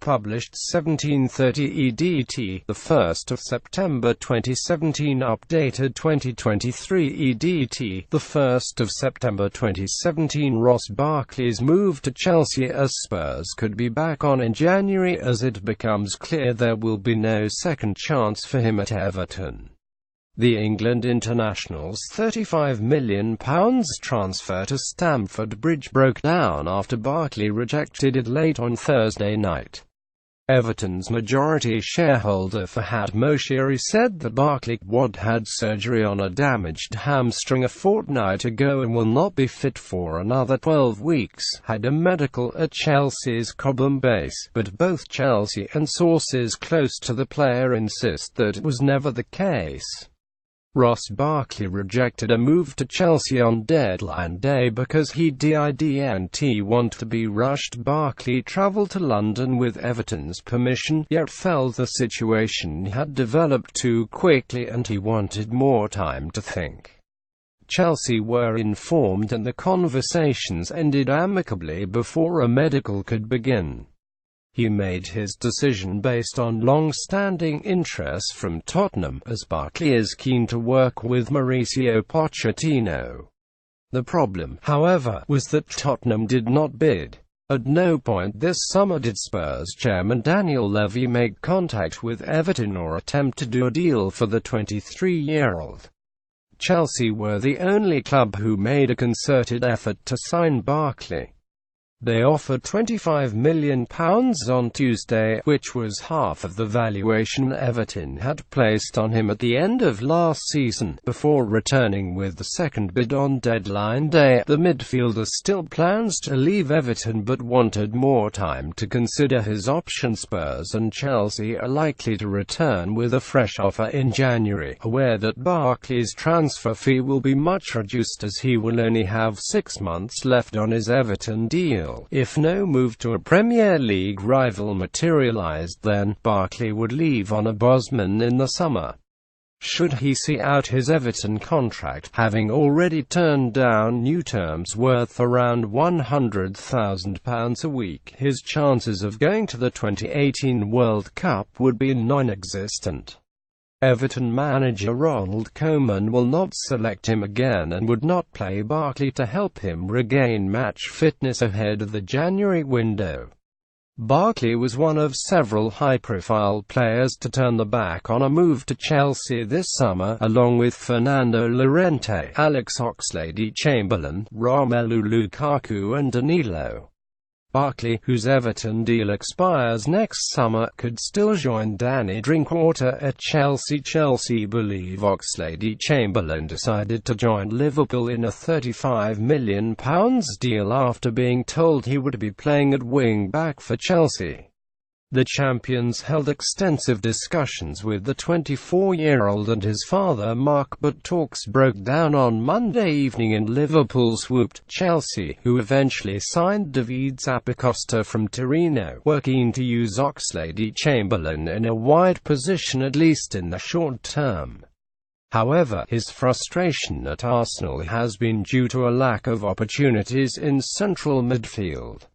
published 1730 EDT, 1 September 2017, updated 2023 EDT, 1 September 2017. Ross Barkleys moved to Chelsea as Spurs could be back on in January, as it becomes clear there will be no second chance for him at Everton. The England international's £35 million transfer to Stamford Bridge broke down after Barkley rejected it late on Thursday night. Everton's majority shareholder Farhad Moshiri said that Barkley had surgery on a damaged hamstring a fortnight ago and will not be fit for another 12 weeks, had a medical at Chelseas Cobham base, but both Chelsea and sources close to the player insist that it was never the case. Ross Barkley rejected a move to Chelsea on deadline day because he didn't want to be rushed. Barkley travelled to London with Everton's permission, yet felt the situation had developed too quickly and he wanted more time to think. Chelsea were informed and the conversations ended amicably before a medical could begin. He made his decision based on long-standing interest from Tottenham, as Barkley is keen to work with Mauricio Pochettino. The problem, however, was that Tottenham did not bid. At no point this summer did Spurs chairman Daniel Levy make contact with Everton or attempt to do a deal for the 23-year-old. Chelsea were the only club who made a concerted effort to sign Barkley. They offered £25 million on Tuesday, which was half of the valuation Everton had placed on him at the end of last season, before returning with the second bid on deadline day. The midfielder still plans to leave Everton but wanted more time to consider his options. Spurs and Chelsea are likely to return with a fresh offer in January, aware that Barkley's transfer fee will be much reduced as he will only have 6 months left on his Everton deal. If no move to a Premier League rival materialised, then Barkley would leave on a Bosman in the summer. Should he see out his Everton contract, having already turned down new terms worth around £100,000 a week, his chances of going to the 2018 World Cup would be non-existent. Everton manager Ronald Koeman will not select him again and would not play Barkley to help him regain match fitness ahead of the January window. Barkley was one of several high-profile players to turn the back on a move to Chelsea this summer, along with Fernando Llorente, Alex Oxlade-Chamberlain, Romelu Lukaku and Danilo. Barkley, whose Everton deal expires next summer, could still join Danny Drinkwater at Chelsea. Chelsea believe Oxlade-Chamberlain decided to join Liverpool in a £35 million deal after being told he would be playing at wing-back for Chelsea. The champions held extensive discussions with the 24-year-old and his father Mark, but talks broke down on Monday evening and Liverpool swooped. Chelsea, who eventually signed David Zappacosta from Torino, were keen to use Oxlade-Chamberlain in a wide position at least in the short term. However, his frustration at Arsenal has been due to a lack of opportunities in central midfield.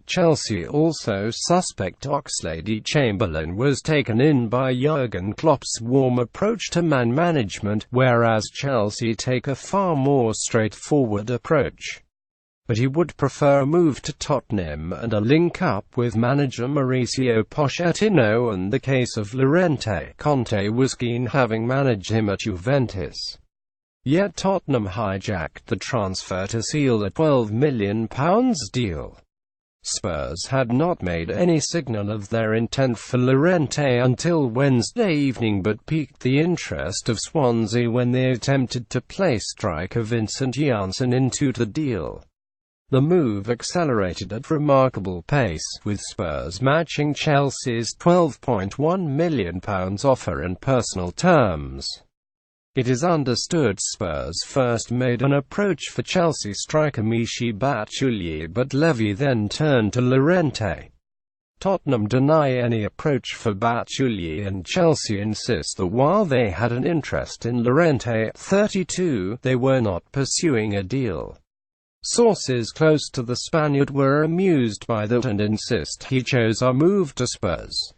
Chelsea also suspect Oxlade-Chamberlain was taken in by Jurgen Klopp's warm approach to man management, whereas Chelsea take a far more straightforward approach. But he would prefer a move to Tottenham and a link-up with manager Mauricio Pochettino. In the case of Llorente, Conte was keen, having managed him at Juventus. Yet Tottenham hijacked the transfer to seal a £12 million deal. Spurs had not made any signal of their intent for Llorente until Wednesday evening, but piqued the interest of Swansea when they attempted to place striker Vincent Janssen into the deal. The move accelerated at remarkable pace, with Spurs matching Chelsea's £12.1 million offer in personal terms. It is understood Spurs first made an approach for Chelsea striker Michy Batshuayi, but Levy then turned to Llorente. Tottenham deny any approach for Batshuayi, and Chelsea insist that while they had an interest in Llorente at 32, they were not pursuing a deal. Sources close to the Spaniard were amused by that and insist he chose our move to Spurs.